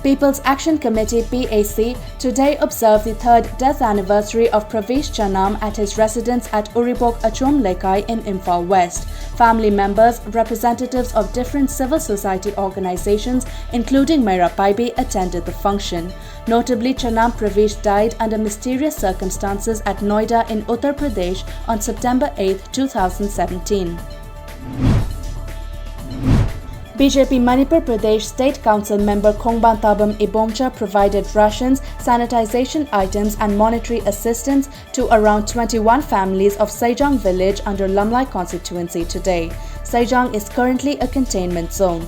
People's Action Committee (PAC) today observed the third death anniversary of Pravesh Chanam at his residence at Uribok Achom Lekai in Imphal West. Family members, representatives of different civil society organizations, including Mera Paibi, attended the function. Notably, Chanam Pravesh died under mysterious circumstances at Noida in Uttar Pradesh on September 8, 2017. BJP Manipur Pradesh State Council member Khongban Tabam Ibomcha provided rations, sanitization items and monetary assistance to around 21 families of Saijang village under Lamlai constituency today. Saijang is currently a containment zone.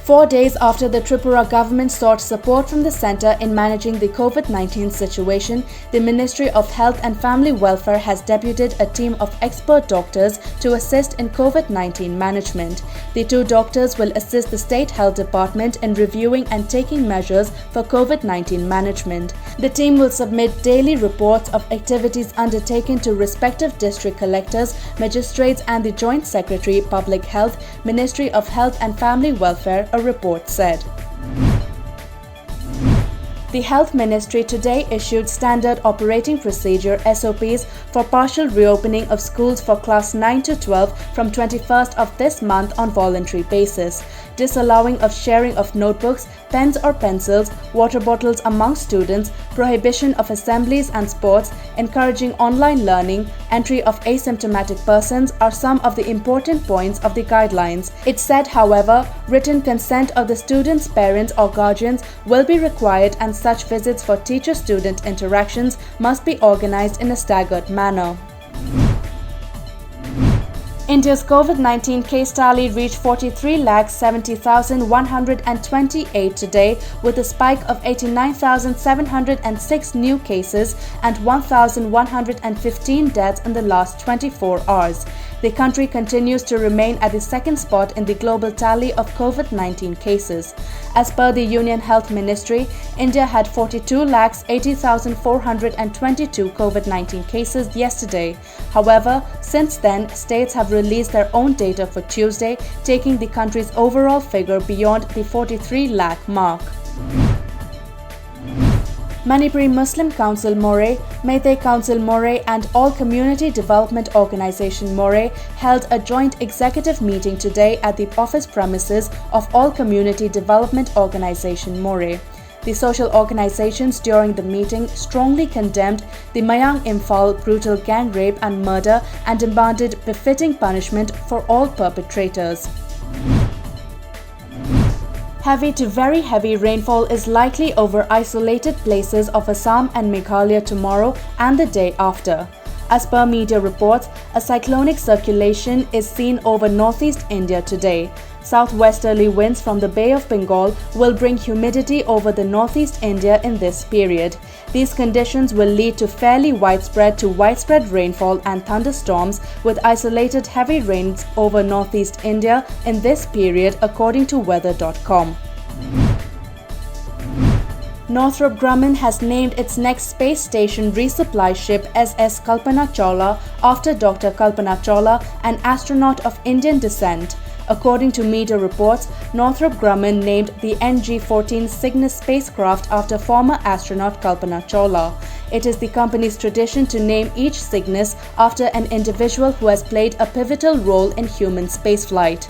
4 days after the Tripura government sought support from the centre in managing the COVID-19 situation, the Ministry of Health and Family Welfare has deputed a team of expert doctors to assist in COVID-19 management. The 2 doctors will assist the State Health Department in reviewing and taking measures for COVID-19 management. The team will submit daily reports of activities undertaken to respective district collectors, magistrates and the Joint Secretary, Public Health, Ministry of Health and Family Welfare, a report said. The Health Ministry today issued Standard Operating Procedure (SOPs) for partial reopening of schools for class 9 to 12 from 21st of this month on voluntary basis, disallowing of sharing of notebooks, pens or pencils, water bottles among students, prohibition of assemblies and sports, encouraging online learning, entry of asymptomatic persons are some of the important points of the guidelines. It said, however, written consent of the students' parents or guardians will be required and such visits for teacher-student interactions must be organized in a staggered manner. India's COVID-19 case tally reached 43,70,128 today, with a spike of 89,706 new cases and 1,115 deaths in the last 24 hours. The country continues to remain at the second spot in the global tally of COVID-19 cases. As per the Union Health Ministry, India had 42,80,422 COVID-19 cases yesterday. However, since then, states have released their own data for Tuesday, taking the country's overall figure beyond the 43 lakh mark. Manipuri Muslim Council Moray, Meitei Council Moray and All Community Development Organisation Moray held a joint executive meeting today at the office premises of All Community Development Organisation Moray. The social organizations during the meeting strongly condemned the Mayang Imphal brutal gang rape and murder and demanded befitting punishment for all perpetrators. Heavy to very heavy rainfall is likely over isolated places of Assam and Meghalaya tomorrow and the day after. As per media reports, a cyclonic circulation is seen over northeast India today. Southwesterly winds from the Bay of Bengal will bring humidity over the northeast India in this period. These conditions will lead to fairly widespread rainfall and thunderstorms with isolated heavy rains over northeast India in this period, according to weather.com. Northrop Grumman has named its next space station resupply ship SS Kalpana Chawla after Dr. Kalpana Chawla, an astronaut of Indian descent. According to media reports, Northrop Grumman named the NG-14 Cygnus spacecraft after former astronaut Kalpana Chawla. It is the company's tradition to name each Cygnus after an individual who has played a pivotal role in human spaceflight.